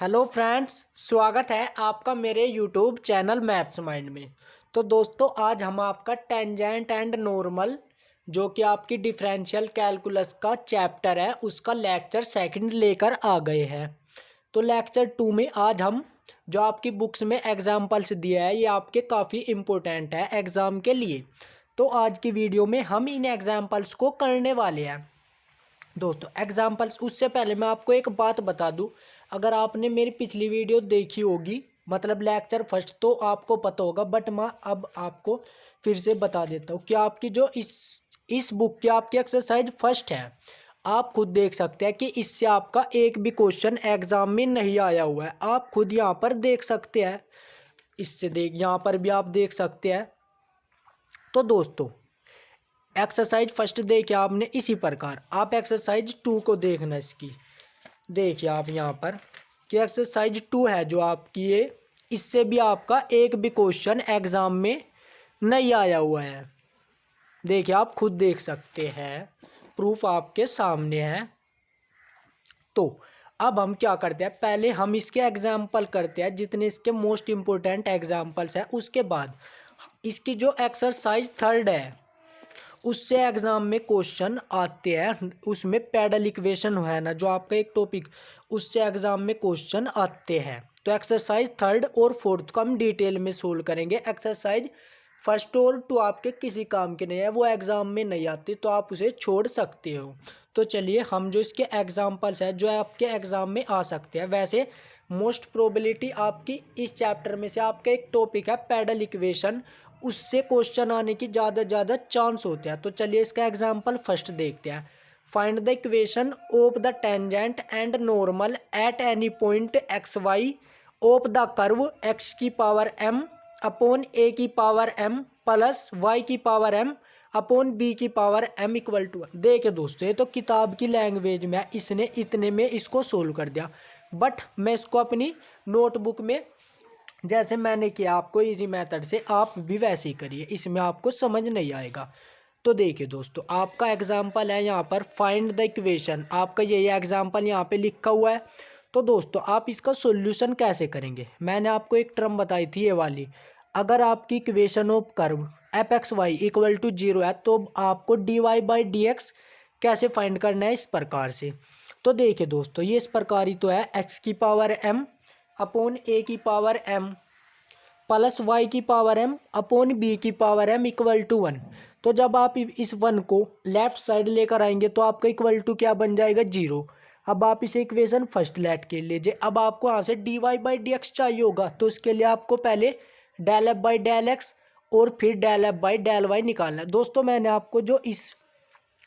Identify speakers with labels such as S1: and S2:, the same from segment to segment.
S1: Hello friends, स्वागत है आपका मेरे यूट्यूब चैनल मैथ्स माइंड में। तो दोस्तों, आज हम आपका टेंजेंट एंड नॉर्मल जो कि आपकी डिफरेंशियल कैलकुलस का चैप्टर है उसका लेक्चर सेकंड लेकर आ गए हैं। तो लेक्चर 2 में आज हम जो आपकी बुक्स में एग्जाम्पल्स दिया है ये आपके काफ़ी इम्पोर्टेंट है एग्ज़ाम के लिए। तो आज की वीडियो में हम इन एग्जाम्पल्स को करने वाले हैं। दोस्तों, एग्जाम्पल्स उससे पहले मैं आपको एक बात बता दूं। अगर आपने मेरी पिछली वीडियो देखी होगी मतलब लेक्चर फर्स्ट, तो आपको पता होगा, बट मैं अब आपको फिर से बता देता हूँ कि आपकी जो इस बुक की आपकी एक्सरसाइज फर्स्ट है, आप खुद देख सकते हैं कि इससे आपका एक भी क्वेश्चन एग्जाम में नहीं आया हुआ है। आप खुद यहाँ पर देख सकते हैं, इससे देख यहाँ पर भी आप देख सकते हैं। तो दोस्तों, एक्सरसाइज फर्स्ट देखिए आपने, इसी प्रकार आप एक्सरसाइज 2 को देखना। इसकी देखिए आप यहाँ पर कि एक्सरसाइज 2 है जो आपकी ये, इससे भी आपका एक भी क्वेश्चन एग्जाम में नहीं आया हुआ है। देखिए आप खुद देख सकते हैं, प्रूफ आपके सामने है। तो अब हम क्या करते हैं, पहले हम इसके एग्जाम्पल करते हैं जितने इसके मोस्ट इम्पोर्टेंट एग्जाम्पल्स हैं। उसके बाद इसकी जो एक्सरसाइज थर्ड है उससे एग्जाम में क्वेश्चन आते हैं। उसमें पैडल इक्वेशन है ना जो आपका एक टॉपिक, उससे एग्जाम में क्वेश्चन आते हैं। तो एक्सरसाइज थर्ड और फोर्थ को हम डिटेल में सोल्व करेंगे। एक्सरसाइज फर्स्ट और टू आपके किसी काम के नहीं है, वो एग्जाम में नहीं आती, तो आप उसे छोड़ सकते हो। तो चलिए हम जो इसके एग्जाम्पल्स हैं जो आपके एग्जाम में आ सकते हैं, वैसे मोस्ट प्रोबेबिलिटी आपकी इस चैप्टर में से आपका एक टॉपिक है पैडल इक्वेशन, उससे क्वेश्चन आने की ज़्यादा चांस होते हैं। तो चलिए इसका एग्जांपल फर्स्ट देखते हैं। Find the equation of the tangent and normal at any point X Y of the curve X की पावर एम अपॉन ए की पावर एम प्लस वाई की पावर एम अपॉन बी की पावर एम इक्वल टू। देखिए दोस्तों, ये तो किताब की लैंग्वेज में इसने इतने में इसको सोल्व कर दिया, बट मैं इसको अपनी नोटबुक में जैसे मैंने किया आपको इजी मेथड से, आप भी वैसे ही करिए, इसमें आपको समझ नहीं आएगा। तो देखिए दोस्तों, आपका एग्जाम्पल है यहाँ पर फाइंड द इक्वेशन, आपका यही एग्जाम्पल यहाँ पे लिखा हुआ है। तो दोस्तों, आप इसका सॉल्यूशन कैसे करेंगे, मैंने आपको एक टर्म बताई थी ये वाली। अगर आपकी equation of curve F x Y equal to 0 है तो आपको D Y by D X कैसे फाइंड करना है, इस प्रकार से। तो देखिए दोस्तों, ये इस प्रकार ही तो है, एक्स की पावर एम अपॉन ए की पावर एम प्लस वाई की पावर एम अपॉन बी की पावर एम इक्वल टू 1। तो जब आप इस 1 को लेफ्ट साइड लेकर आएंगे तो आपका इक्वल टू क्या बन जाएगा, 0। अब आप इसे इक्वेशन फर्स्ट लेट के लीजिए। अब आपको यहाँ से D Y by D X चाहिए होगा, तो उसके लिए आपको पहले del F by del X और फिर del F by del Y निकालना है। दोस्तों, मैंने आपको जो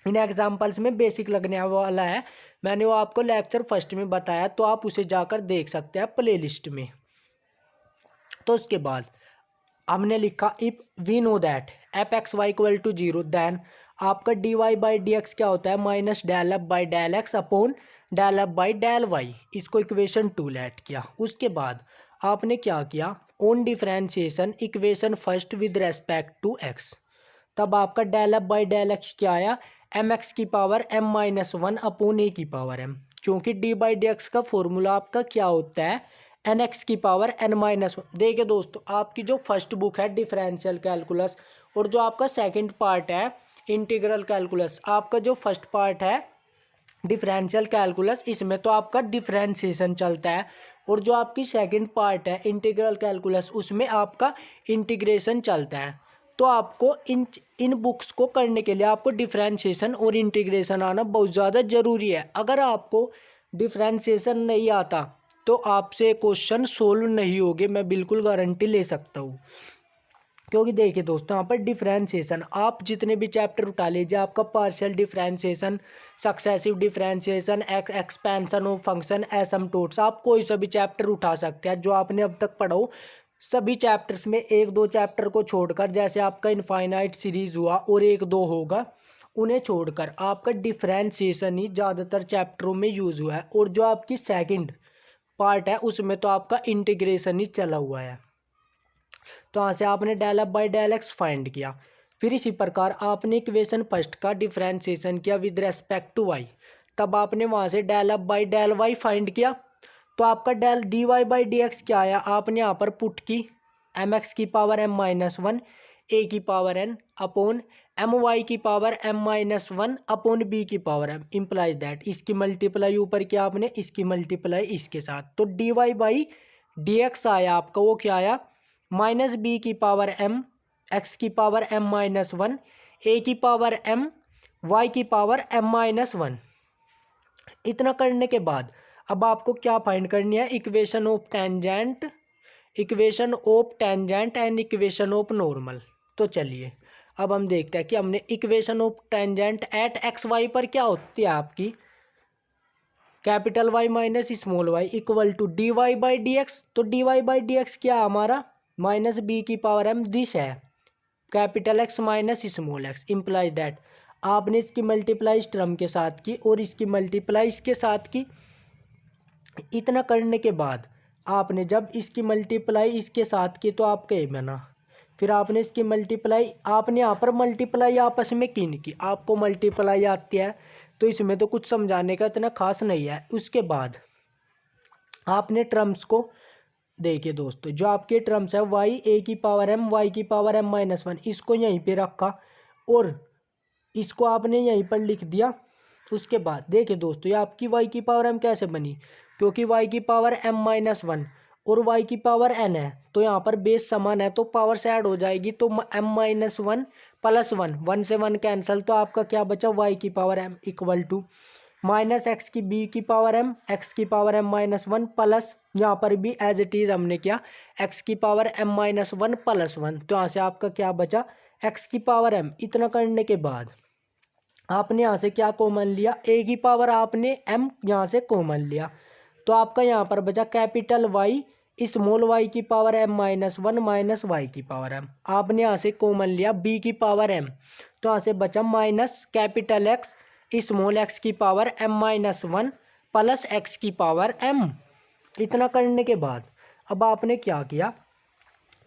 S1: इन एग्जाम्पल्स में बेसिक लगने वाला है, मैंने वो आपको लेक्चर फर्स्ट में बताया, तो आप उसे जाकर देख सकते हैं प्लेलिस्ट में। तो उसके बाद हमने लिखा if we know that f x Y equal to 0 then आपका d Y by D x क्या होता है, minus del F by del x upon del F by del y. इसको इक्वेशन 2 लेट किया। उसके बाद आपने क्या किया, on differentiation equation first with respect to x, तब आपका del F by del x क्या आया, एम एक्स की पावर एम माइनस 1 अपॉन ए की पावर एम, क्योंकि डी बाई डी एक्स का फॉर्मूला आपका क्या होता है, एन एक्स की पावर एन माइनस 1। देखिए दोस्तों, आपकी जो फर्स्ट बुक है डिफरेंशियल कैलकुलस और जो आपका सेकंड पार्ट है इंटीग्रल कैलकुलस, आपका जो फर्स्ट पार्ट है डिफरेंशियल कैलकुलस, इसमें तो आपका डिफरेंशिएशन चलता है, और जो आपकी सेकंड पार्ट है इंटीग्रल कैलकुलस उसमें आपका इंटीग्रेशन चलता है। तो आपको इन बुक्स को करने के लिए आपको डिफरेंशिएशन और इंटीग्रेशन आना बहुत ज़्यादा ज़रूरी है। अगर आपको डिफरेंशिएशन नहीं आता तो आपसे क्वेश्चन सोल्व नहीं होगे, मैं बिल्कुल गारंटी ले सकता हूँ। क्योंकि देखिए दोस्तों, यहाँ पर डिफरेंशिएशन आप जितने भी चैप्टर उठा लीजिए, आपका partial differentiation, successive differentiation, expansion of function, asymptotes, आप कोई सा भी चैप्टर उठा सकते हैं जो आपने अब तक पढ़ा हो। सभी चैप्टर्स में एक दो चैप्टर को छोड़कर, जैसे आपका इनफाइनाइट सीरीज हुआ और एक दो होगा, उन्हें छोड़कर आपका डिफरेंशिएशन ही ज़्यादातर चैप्टरों में यूज़ हुआ है। और जो आपकी सेकंड पार्ट है उसमें तो आपका इंटीग्रेशन ही चला हुआ है। तो यहाँ से आपने del F by del x find किया। फिर इसी प्रकार आपने इक्वेशन फर्स्ट का डिफरेंशिएशन किया विद रेस्पेक्ट टू वाई, तब आपने वहाँ से del F by del y find किया। तो आपका del d Y by D x क्या आया, आपने यहाँ पर पुट की एम एक्स की पावर एम माइनस वन ए की power n upon m Y की power M minus one upon B की पावर एम इम्प्लाइज दैट, इसकी मल्टीप्लाई ऊपर किया आपने, इसकी मल्टीप्लाई इसके साथ, तो D Y by D X आया आपका, वो क्या आया माइनस बी की पावर एम एक्स की पावर एम माइनस वन ए की पावर एम वाई की पावर एम माइनस वन। इतना करने के बाद अब आपको क्या फाइंड करनी है, equation of tangent, equation of tangent and equation of normal. तो चलिए अब हम देखते हैं कि हमने equation of tangent at x y पर क्या होती है आपकी, capital Y minus small Y equal to d Y by D x. तो D Y by D x क्या हमारा माइनस बी की पावर एम दिस है capital x minus small x implies that, आपने इसकी मल्टीप्लाई इस टर्म के साथ की और इसकी मल्टीप्लाई इसके साथ की। इतना करने के बाद आपने जब इसकी मल्टीप्लाई इसके साथ की तो आपका ये बना, फिर आपने इसकी मल्टीप्लाई, आपने यहाँ पर मल्टीप्लाई आपस में किन की, आपको मल्टीप्लाई आती है तो इसमें तो कुछ समझाने का इतना खास नहीं है। उसके बाद आपने टर्म्स को देखिए दोस्तों, जो आपके टर्म्स है वाई ए की पावर एम वाई की पावर एम माइनस वन, इसको यहीं पे रखा और इसको आपने यहीं पर लिख दिया। उसके बाद देखिए दोस्तों, ये आपकी वाई की पावर एम कैसे बनी, क्योंकि वाई की पावर एम माइनस वन और वाई की पावर एन है, तो यहाँ पर बेस समान है तो पावर से ऐड हो जाएगी, तो M minus one plus one, one से वन कैंसल, तो आपका क्या बचा वाई की power M equal to minus X की बी की पावर एम एक्स की power M minus one plus यहाँ पर भी एज इट इज हमने क्या एक्स की power M minus one plus one, तो यहाँ से आपका क्या बचा एक्स की पावर एम। इतना करने के बाद आपने यहाँ से क्या कॉमन लिया, ए की पावर आपने एम यहाँ से कॉमन लिया, तो आपका यहाँ पर बचा कैपिटल वाई स्मॉल वाई की power M minus one minus Y की पावर एम, आपने यहाँ से कॉमन लिया बी की पावर एम, तो यहाँ से बचा minus capital x small x की power M minus one plus x की पावर एम। इतना करने के बाद अब आपने क्या किया,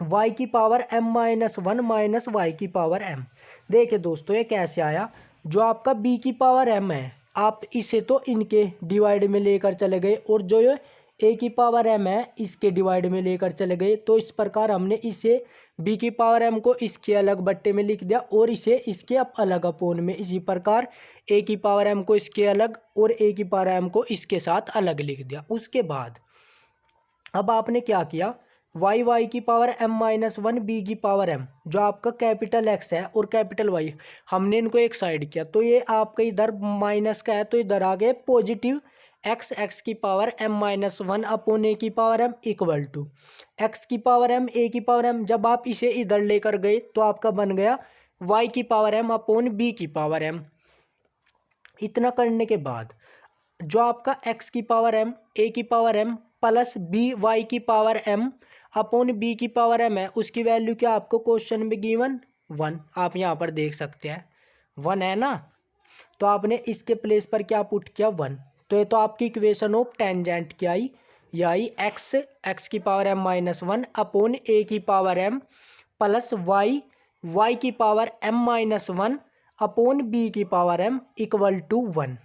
S1: y की power m minus one minus Y की पावर m। देखिए दोस्तों ये कैसे आया, जो आपका b की पावर m है आप इसे तो इनके डिवाइड में लेकर चले गए और जो ये a की पावर m है इसके डिवाइड में लेकर चले गए, तो इस प्रकार हमने इसे b की पावर m को इसके अलग बट्टे में लिख दिया और इसे इसके अलग अपोन में। इसी प्रकार a की पावर m को इसके अलग और a की पावर m को इसके साथ अलग लिख दिया। उसके बाद अब आपने क्या किया, वाई की power M minus one B की पावर एम, जो आपका कैपिटल एक्स है और कैपिटल वाई, हमने इनको एक साइड किया, तो ये आपका इधर माइनस का है तो इधर आ गए पॉजिटिव एक्स एक्स की power M minus one upon ए की power M equal to x की पावर एम ए की पावर एम। जब आप इसे इधर लेकर गए तो आपका बन गया वाई की पावर एम अपॉन बी की पावर एम। इतना करने के बाद जो आपका एक्स की पावर एम ए की power M plus B Y की पावर एम अपॉन बी की पावर एम है, उसकी वैल्यू क्या आपको क्वेश्चन में गिवन वन, आप यहाँ पर देख सकते हैं वन है ना, तो आपने इसके प्लेस पर क्या पुट किया वन, तो ये तो आपकी इक्वेशन ऑफ टेंजेंट क्या आई, ये आई एक्स एक्स की power M minus one upon ए की power M plus Y Y की power M minus one upon B की power M equal to one.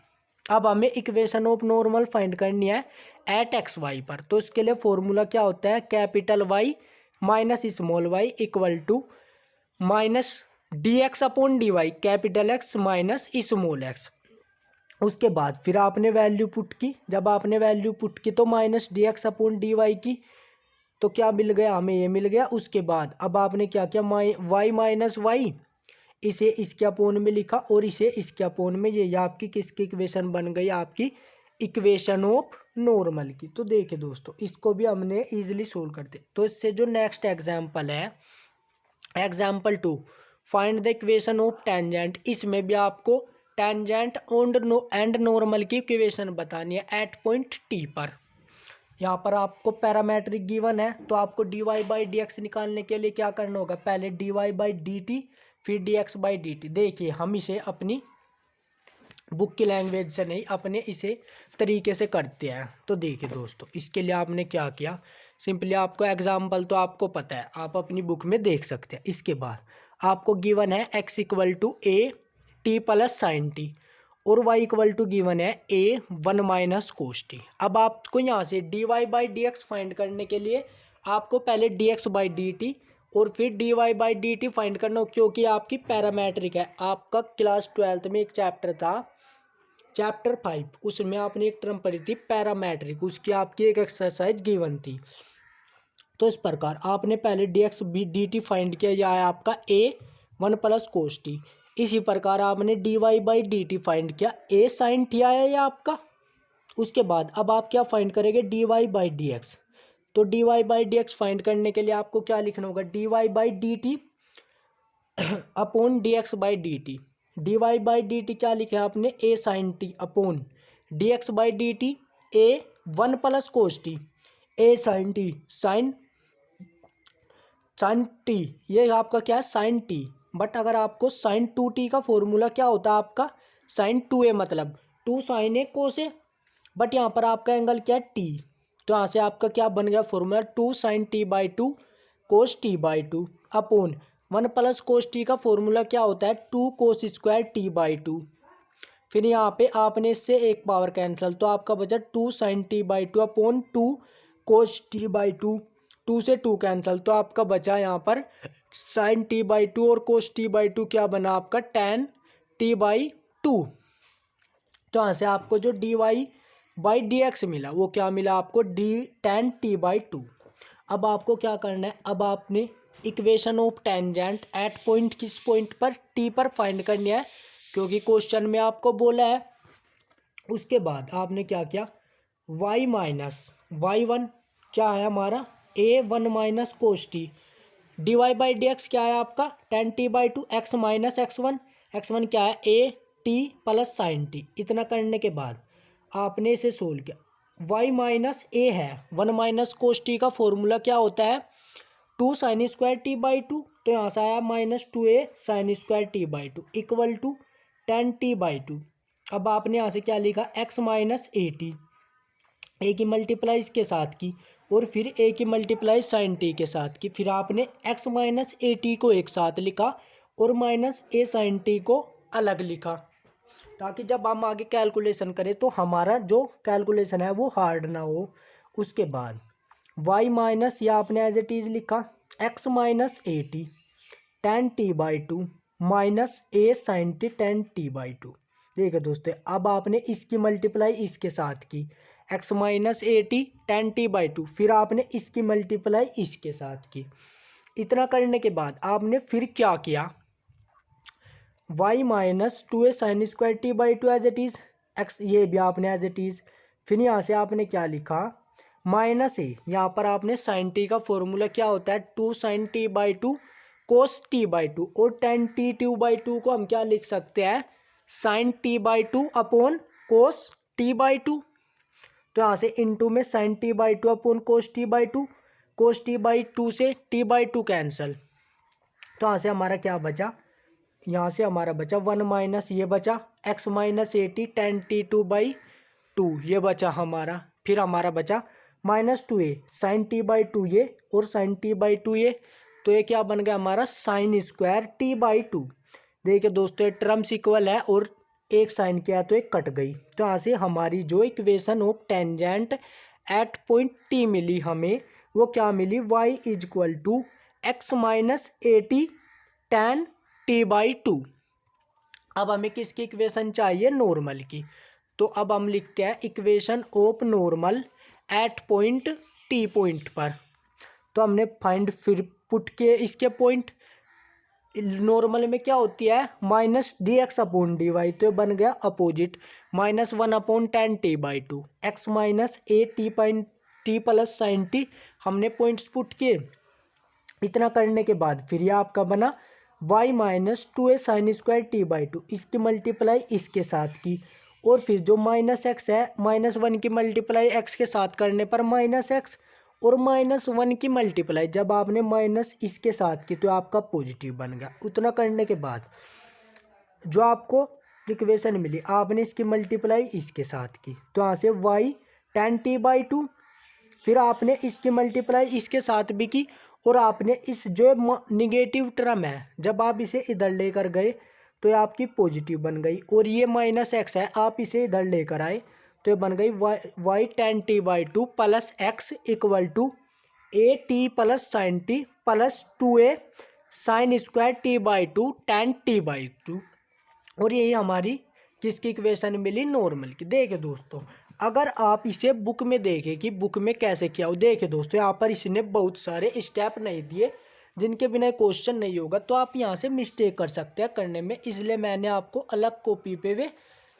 S1: अब हमें इक्वेशन ऑफ नॉर्मल फाइंड करनी है एट एक्स वाई पर, तो इसके लिए फॉर्मूला क्या होता है, capital Y minus small Y equal to minus D x upon D Y capital x minus small X. उसके बाद फिर आपने वैल्यू पुट की, जब आपने वैल्यू पुट की तो minus D x upon D Y की, तो क्या मिल गया हमें, ये मिल गया। उसके बाद अब आपने क्या किया, वाई माइनस वाई इसे इसके अपोन में लिखा और इसे इसके अपोन में, ये आपकी किसकी इक्वेशन बन गई, आपकी इक्वेशन ऑफ नॉर्मल की। तो देखिए दोस्तों इसको भी हमने इजीली सोल्व करते, तो इससे जो नेक्स्ट एग्जांपल है example 2 find the equation of tangent, इसमें भी आपको टेंजेंट एंड नॉर्मल की इक्वेशन बतानी है एट पॉइंट टी पर। यहाँ पर आपको पैरामेट्रिक गिवन है, तो आपको D Y by D x निकालने के लिए क्या करना होगा, पहले d Y by D t फिर d x by D t. देखिए हम इसे अपनी बुक की लैंग्वेज से नहीं अपने इसे तरीके से करते हैं। तो देखिए दोस्तों इसके लिए आपने क्या किया, सिंपली आपको एग्जाम्पल तो आपको पता है, आप अपनी बुक में देख सकते हैं। इसके बाद आपको गिवन है X equal to A T plus sine T और y इक्वल टू गिवन है a 1 माइनस कोस टी। अब आपको यहाँ से dy by D X find करने के लिए आपको पहले dx बाई डी टी और फिर dy by D T find करना हो, क्योंकि आपकी पैरामेट्रिक है। आपका क्लास 12th में एक चैप्टर था चैप्टर 5, उसमें आपने एक टर्म पढ़ी थी पैरामेट्रिक, उसकी आपकी एक एक्सरसाइज गिवन थी। तो इस प्रकार आपने पहले dx डी टी फाइंड किया, यह है आपका a 1 प्लस कोस टी। इसी प्रकार आपने dy by D T find किया, a साइन टी आया यह आपका। उसके बाद अब आप क्या फाइंड करेंगे, dy बाई डी एक्स। तो dy by D X find करने के लिए आपको क्या लिखना होगा, dy by D T upon D x by D T. D Y by D T क्या लिखा है आपने, a sine T upon D x by D T a 1 plus cos T, a sine T sine T, ये आपका क्या है sign T. But अगर आपको साइन 2t का फॉर्मूला क्या होता है आपका, साइन 2a मतलब 2 sign A cos A, but यहाँ पर आपका एंगल क्या है टी। तो यहाँ से आपका क्या बन गया formula, 2 sine T by 2 cos T by 2 upon 1 plus cos T का फॉर्मूला क्या होता है 2 कोस स्क्वायर टी बाई 2। फिर यहाँ पे आपने इससे एक पावर कैंसिल, तो आपका बचा 2 sine T by 2 upon 2 cos T by 2, 2 से 2 कैंसिल, तो आपका बचा यहाँ पर साइन टी बाई 2 और कोस टी बाई 2 क्या बना आपका टेन टी बाई 2। तो यहाँ से आपको जो d Y by D x मिला वो क्या मिला आपको, डी टेन टी बाई 2। अब आपको क्या करना है, अब आपने equation of tangent at point किस पॉइंट पर, टी पर फाइंड करनी है, क्योंकि क्वेश्चन में आपको बोला है। उसके बाद आपने क्या किया, y माइनस वाई वन क्या है हमारा a 1 minus cos t, D Y by D x क्या है आपका tan t by 2, x minus x one क्या है a t plus sine t. इतना करने के बाद आपने इसे सोल्व किया, y माइनस a है 1 माइनस कोस टी का फॉर्मूला क्या होता है 2 साइन स्क्वायर टी बाई 2, तो यहाँ से आया minus 2a sine square t by 2 equal to 10 t by 2। अब आपने यहाँ से क्या लिखा, x minus a t, a की मल्टीप्लाई इसके साथ की और फिर ए की मल्टीप्लाई साइन टी के साथ की, फिर आपने x माइनस ए टी को एक साथ लिखा और माइनस ए साइन टी को अलग लिखा, ताकि जब हम आगे कैलकुलेशन करें तो हमारा जो कैलकुलेशन है वो हार्ड ना हो। उसके बाद y माइनस या आपने एज इट इज़ लिखा x minus a t tan t by 2 minus a sine t tan t by 2। देखिए दोस्तों, अब आपने इसकी मल्टीप्लाई इसके साथ की x minus a t tan t by 2, फिर आपने इसकी मल्टीप्लाई इसके साथ की। इतना करने के बाद आपने फिर क्या किया, y minus 2a sine square t by 2 as it is x, ये भी आपने एज इट इज़। फिर यहाँ से आपने क्या लिखा, माइनस ए, यहाँ पर आपने साइन टी का फॉर्मूला क्या होता है 2 sine T by 2 cos T by 2, और टेन टी 2 बाई 2 को हम क्या लिख सकते हैं sine T by 2 upon cos T by 2। तो यहाँ से इनटू में sine T by 2 upon cos T by 2, cos T by 2 से टी बाई 2 कैंसिल, तो यहाँ से हमारा क्या बचा, यहाँ से हमारा बचा 1 माइनस ये बचा x minus a t tan T 2 by 2, ये बचा हमारा। फिर हमारा बचा minus 2a sign T by 2 ये और साइन टी बाई 2 ये, तो ये क्या बन गया हमारा साइन स्क्वायर टी बाई 2। देखिए दोस्तों, टर्म्स इक्वल है और एक साइन किया तो एक कट गई, तो यहाँ से हमारी जो equation of tangent at point t मिली हमें वो क्या मिली, y is equal to x minus a t tan t by 2। अब हमें किसकी इक्वेशन चाहिए, नॉर्मल की, तो अब हम लिखते हैं equation of normal at point T point पर। तो हमने फाइंड फिर पुट के इसके पॉइंट, नॉर्मल में क्या होती है minus D x upon D y, तो बन गया opposite minus 1 upon tan t by 2, x minus a t point t plus sine t, हमने पॉइंट्स पुट किए। इतना करने के बाद फिर यह आपका बना y minus 2a sine square t by 2, इसकी मल्टीप्लाई इसके साथ की, और फिर जो माइनस एक्स है माइनस 1 की मल्टीप्लाई एक्स के साथ करने पर माइनस एक्स, और माइनस 1 की मल्टीप्लाई जब आपने माइनस इसके साथ की तो आपका पॉजिटिव बन गया। उतना करने के बाद जो आपको इक्वेशन मिली आपने इसकी मल्टीप्लाई इसके साथ की, तो यहाँ से y टेन टी बाई 2, फिर आपने इसकी मल्टीप्लाई इसके साथ भी की, और आपने इस जो निगेटिव टर्म है जब आप इसे इधर लेकर गए तो ये आपकी पॉजिटिव बन गई। और ये माइनस एक्स है, आप इसे इधर लेकर आए तो ये बन गई y tan t by two plus x equal to A T plus sine t plus 2a sine square t by two tan t by two. और यही हमारी किसकी इक्वेशन मिली, नॉर्मल की। देखिए दोस्तों, अगर आप इसे बुक में देखें कि बुक में कैसे किया हो, देखिए दोस्तों यहाँ पर इसने बहुत सारे स्टेप नहीं दिए जिनके बिना क्वेश्चन नहीं होगा, तो आप यहाँ से मिस्टेक कर सकते हैं करने में, इसलिए मैंने आपको अलग कॉपी पे वे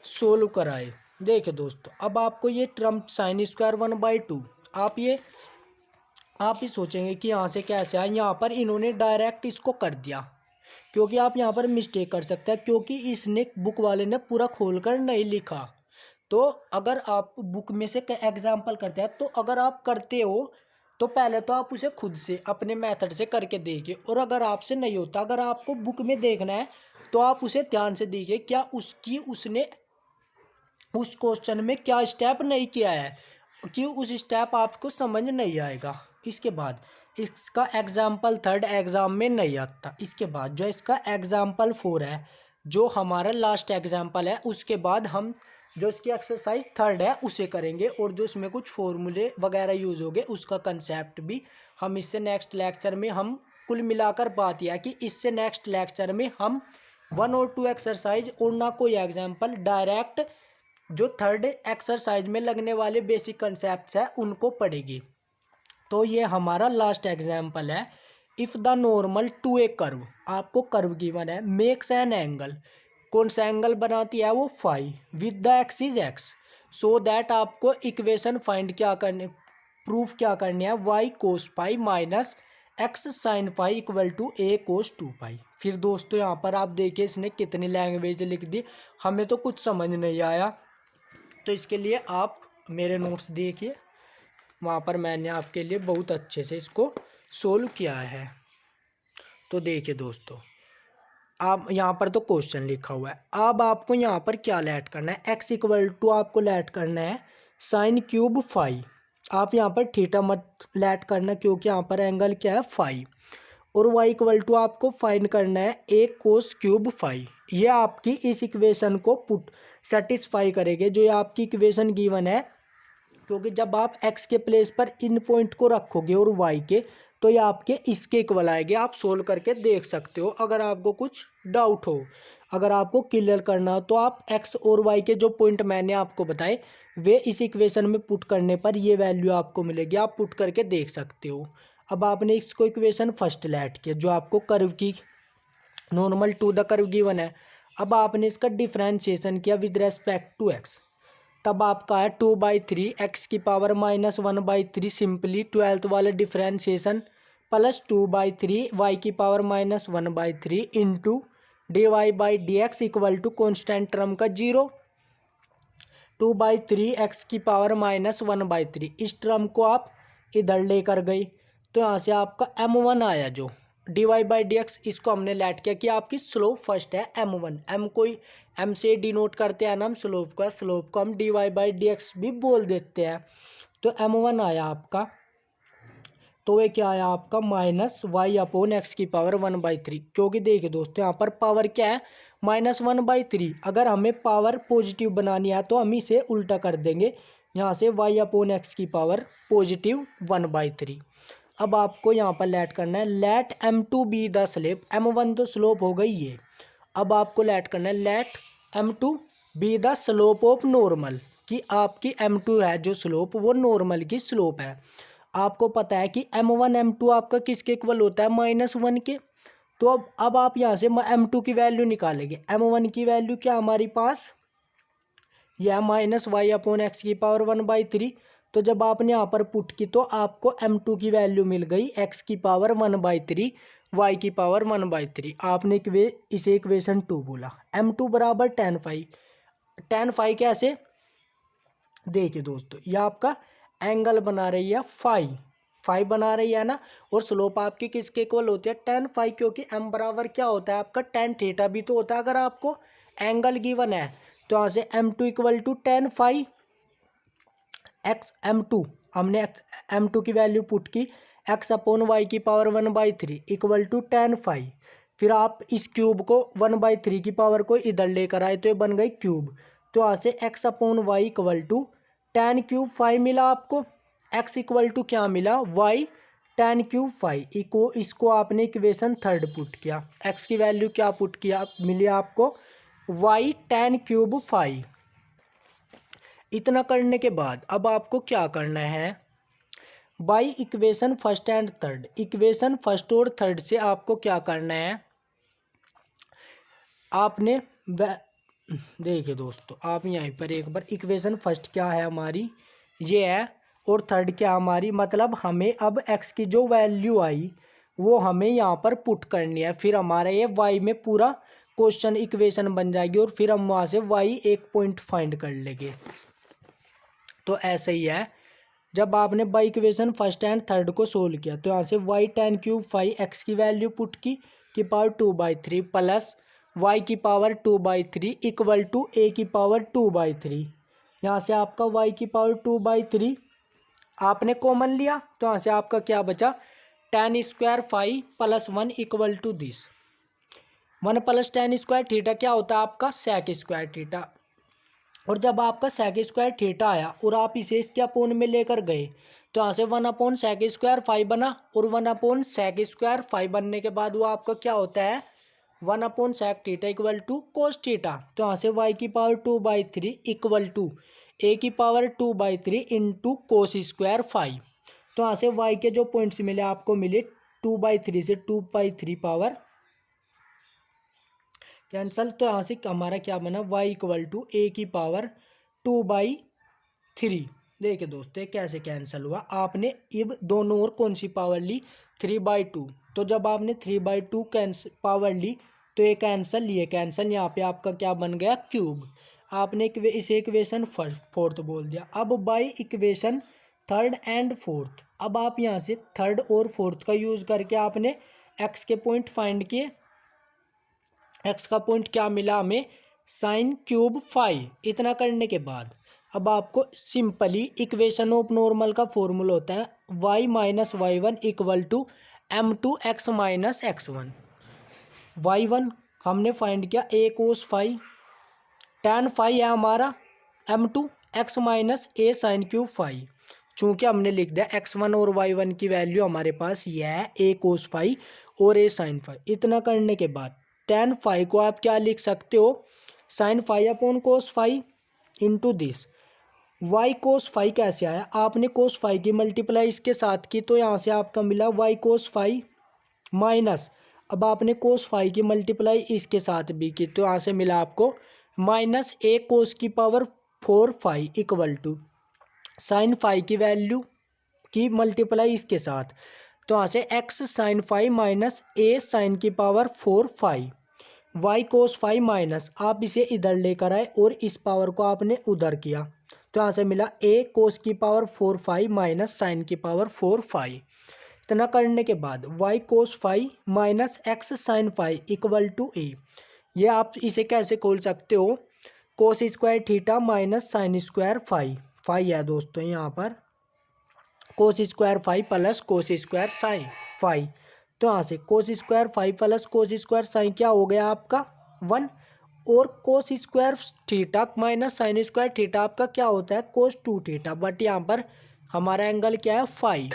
S1: सोल्व कराए। देखिए दोस्तों, अब आपको ये टर्म साइन स्क्वायर 1/2 आप ही सोचेंगे कि यहाँ से कैसे आए, यहाँ पर इन्होंने डायरेक्ट इसको कर दिया, क्योंकि आप यहाँ पर मिस्टेक कर सकते हैं क्योंकि इसने बुक वाले ने पूरा खोलकर नहीं लिखा। तो अगर आप बुक में से एग्जाम्पल करते हैं, तो अगर आप करते हो तो पहले तो आप उसे खुद से अपने मेथड से करके देखिए, और अगर आपसे नहीं होता, अगर आपको बुक में देखना है तो आप उसे ध्यान से देखिए क्या उसने उस क्वेश्चन में क्या स्टेप नहीं किया है, कि उस स्टेप आपको समझ नहीं आएगा। इसके बाद इसका एग्जाम्पल 3 एग्ज़ाम में नहीं आता। इसके बाद जो इसका एग्जाम्पल 4 है, जो हमारा लास्ट एग्जाम्पल है, उसके बाद हम जो इसकी एक्सरसाइज 3 है उसे करेंगे, और जो इसमें कुछ फॉर्मूले वगैरह यूज़ हो गए उसका कंसेप्ट भी हम इससे नेक्स्ट लेक्चर में, हम कुल मिलाकर बात यह है कि इससे नेक्स्ट लेक्चर में हम 1 और 2 एक्सरसाइज और ना कोई एग्जाम्पल, डायरेक्ट जो 3rd एक्सरसाइज में लगने वाले बेसिक कंसेप्ट्स है उनको पढ़ेगी। तो ये हमारा लास्ट एग्जाम्पल है। If the normal to a curve, आपको कर्व गिवन है, मेक्स एन एंगल, कौन सा एंगल बनाती है वो, phi, with the x is x, so that आपको इक्वेशन फाइंड क्या करने, प्रूफ क्या करनी है, y cos pi minus x sine pi equal to a cos 2 pi. फिर दोस्तों यहाँ पर आप देखिए इसने कितनी लैंग्वेज लिख दी, हमें तो कुछ समझ नहीं आया, तो इसके लिए आप मेरे नोट्स देखिए, वहाँ पर मैंने आपके लिए बहुत अच्छे से इसको सोल्व किया है। तो देखिए दोस्तों, आप यहाँ पर तो क्वेश्चन लिखा हुआ है, अब आपको यहाँ पर क्या लेट करना है, एक्स इक्वल टू आपको लेट करना है साइन क्यूब फाई, आप यहाँ पर थीटा मत लेट करना क्योंकि यहाँ पर एंगल क्या है, फाई, और वाई इक्वल टू आपको फाइंड करना है ए कोस क्यूब फाई। ये आपकी इस इक्वेशन को पुट सेटिस्फाई करेंगे, जो ये आपकी इक्वेशन गिवन है, क्योंकि जब आप x के प्लेस पर इन पॉइंट को रखोगे और y के, तो ये आपके इसके इक्वल आएंगे। आप सोल्व करके देख सकते हो अगर आपको कुछ डाउट हो, अगर आपको क्लियर करना हो तो आप x और y के जो पॉइंट मैंने आपको बताए वे इस इक्वेशन में पुट करने पर ये वैल्यू आपको मिलेगी, आप पुट करके देख सकते हो। अब आपने इसको इक्वेशन फर्स्ट लेट किया, जो आपको कर्व की normal to the curve given है, अब आपने इसका डिफ्रेंशिएशन किया विद रेस्पेक्ट टू x, तब आपका है 2/3 एक्स की पावर माइनस 1/3, सिंपली 12th वाले डिफ्रेंशिएशन प्लस 2/3 वाई की power minus 1/3 into dy/dx equal to constant term का 0, 2/3 एक्स की पावर माइनस 1/3, इस टर्म को आप इधर लेकर गए तो यहाँ से आपका m1 आया, जो dy/dx, इसको हमने लेट किया कि आपकी स्लोप फर्स्ट है m1, m कोई m से डिनोट करते हैं ना हम स्लोप का, स्लोप को हम dy/dx भी बोल देते हैं। तो m1 आया आपका, तो ये क्या आया आपका माइनस वाई अपॉन एक्स की पावर 1/3, क्योंकि देखिए दोस्तों यहाँ पर पावर क्या है, -1/3, अगर हमें पावर पॉजिटिव बनानी है तो हम इसे उल्टा कर देंगे, यहाँ से वाई अपॉन एक्स की पावर पॉजिटिव 1/3। अब आपको यहाँ पर लेट करना है, let m2 be the slope, m1 तो स्लोप हो गई है, अब आपको लेट करना है let m2 be the slope of normal, कि आपकी m2 है जो स्लोप वो नॉर्मल की स्लोप है। आपको पता है कि m1 m2 आपका किसके इक्वल होता है, -1 के, तो अब आप यहाँ से m2 की वैल्यू निकालेंगे, m1 की वैल्यू क्या हमारे पास, यह माइनस वाई अपॉन एक्स की पावर 1/3, तो जब आपने यहाँ पर पुट की तो आपको m2 की वैल्यू मिल गई x की पावर 1/3 y की पावर 1/3, आपने इसे इक्वेशन 2 बोला। m2 बराबर tan फाई कैसे, देखिए दोस्तों ये आपका एंगल बना रही है फाई बना रही है ना, और स्लोप आपकी किसके इक्वल होती है, tan फाई, क्योंकि m बराबर क्या होता है आपका tan थीटा भी तो होता है। अगर आपको एंगल गिवन है तो यहाँ से m2 equal to tan phi x m2, हमने m2 की वैल्यू पुट की x अपॉन वाई की power 1/3 equal to tan phi, फिर आप इस क्यूब को 1/3 की पावर को इधर लेकर आए तो ये बन गई क्यूब। तो यहाँ से x upon y equal to tan cube five मिला आपको। x इक्वल टू क्या मिला, y टेन क्यूब फाइव। इसको आपने इक्वेशन थर्ड पुट किया, x की वैल्यू क्या पुट किया, मिली आपको y टेन क्यूब फाइव। इतना करने के बाद अब आपको क्या करना है, by equation first and third, equation first और थर्ड से आपको क्या करना है, आपने देखिए दोस्तों, आप यहीं पर एक बार इक्वेशन फर्स्ट क्या है हमारी, ये है, और थर्ड क्या हमारी, मतलब हमें अब x की जो वैल्यू आई वो हमें यहाँ पर पुट करनी है। फिर हमारा ये y में पूरा क्वेश्चन इक्वेशन बन जाएगी और फिर हम वहाँ से y एक पॉइंट फाइंड कर लेंगे। तो ऐसे ही है, जब आपने by equation first and third को सोल्व किया तो यहाँ से y ten cube five x की वैल्यू पुट की पावर 2/3 प्लस y की पावर 2/3 इक्वल टू a की पावर 2/3। यहाँ से आपका y की पावर 2/3 आपने कॉमन लिया तो यहाँ से आपका क्या बचा, tan square five plus one equal to this. One plus tan square theta क्या होता है आपका, सेक स्क्वायर थीटा। और जब आपका सेक स्क्वायर थीटा आया और आप इसे इसके अपोन में लेकर गए तो यहाँ से one upon sec square five बना, और one upon sec square five बनने के बाद वो आपका क्या होता है, one upon sec theta equal to cos theta. तो यहाँ से y की पावर 2/3 इक्वल टू a की power 2/3 into cos square five. तो यहाँ से y के जो पॉइंट्स मिले आपको मिले 2/3 से 2/3 पावर कैंसल। तो यहाँ से हमारा क्या बना, y इक्वल टू a की पावर 2/3। देखिए दोस्तों ये कैसे कैंसिल हुआ, आपने अब दोनों ओर कौन सी पावर ली, 3/2। तो जब आपने 3/2 कैंसिल पावर ली तो ये कैंसिल, ये कैंसिल, यहाँ पे आपका क्या बन गया, क्यूब। आपने इसे इक्वेशन फोर्थ बोल दिया। अब by equation third and fourth, अब आप यहाँ से थर्ड और फोर्थ का यूज़ करके आपने एक्स के पॉइंट फाइंड किए। एक्स का पॉइंट क्या मिला हमें, साइन क्यूब फाइव। इतना करने के बाद अब आपको सिंपली इक्वेशन ऑफ नॉर्मल का फॉर्मूला होता है y minus y one equal to m two x minus x one. Y one हमने फाइंड किया a cos five, tan five है हमारा, m two x minus a sine cube five. चूँकि हमने लिख दिया एक्स वन और वाई वन की वैल्यू हमारे पास यह है ए कोस फाइव और ए साइन फाइव। इतना करने के बाद टेन फाइव को आप क्या लिख सकते हो, sine five upon cos five into this. Y cos five कैसे आया, आपने कोस फाइव की मल्टीप्लाई इसके साथ की तो यहाँ से आपका मिला वाई कोस फाइव माइनस, अब आपने कोस फाइव की मल्टीप्लाई इसके साथ भी की तो यहाँ से मिला आपको माइनस ए कोस की power 4/5 equal to sine five की वैल्यू की मल्टीप्लाई इसके साथ। तो यहाँ से x sine five minus a sine की power 4/5 y cos five minus, आप इसे इधर लेकर आए और इस पावर को आपने उधर किया तो यहाँ से मिला ए कोस की पावर 4/5 माइनस साइन की पावर 4/5। इतना करने के बाद y cos five minus x sine five equal to a. ये आप इसे कैसे खोल सकते हो, cos square theta minus sine square five, five है दोस्तों यहाँ पर, cos square five plus cos square sine five. तो यहाँ से cos square five plus cos square sine क्या हो गया आपका 1, और cos square theta minus sine square theta आपका क्या होता है कोस 2 थीटा, बट यहाँ पर हमारा एंगल क्या है 5।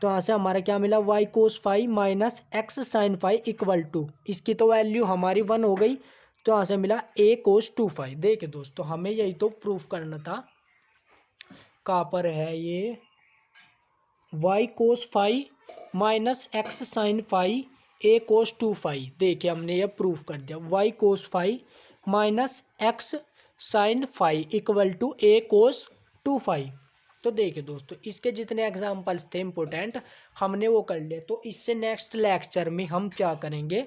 S1: तो यहाँ से हमारा क्या मिला y cos five minus x sine five equal to, इसकी तो वैल्यू हमारी 1 हो गई तो यहाँ से मिला ए कोस 2/5। देखिए दोस्तों हमें यही तो प्रूफ करना था, कहाँ पर है ये, y cos five minus x sine five a cos 2/5। देखिए हमने ये प्रूफ कर दिया, y cos five minus x sine five equal to a cos 2/5। तो देखिए दोस्तों इसके जितने एग्जाम्पल्स थे इम्पोर्टेंट हमने वो कर लिए। तो इससे नेक्स्ट लेक्चर में हम क्या करेंगे,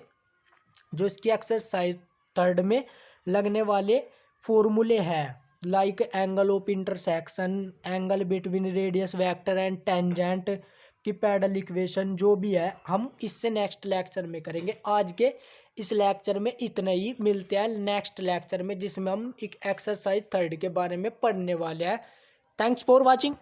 S1: जो इसकी एक्सरसाइज थर्ड में लगने वाले फॉर्मूले हैं like angle of intersection, angle between radius vector and tangent की पैडल इक्वेशन, जो भी है हम इससे नेक्स्ट लेक्चर में करेंगे। आज के इस लेक्चर में इतना ही, मिलते हैं नेक्स्ट लेक्चर में जिसमें हम एक एक्सरसाइज थर्ड के बारे में पढ़ने वाले हैं। Thanks for watching.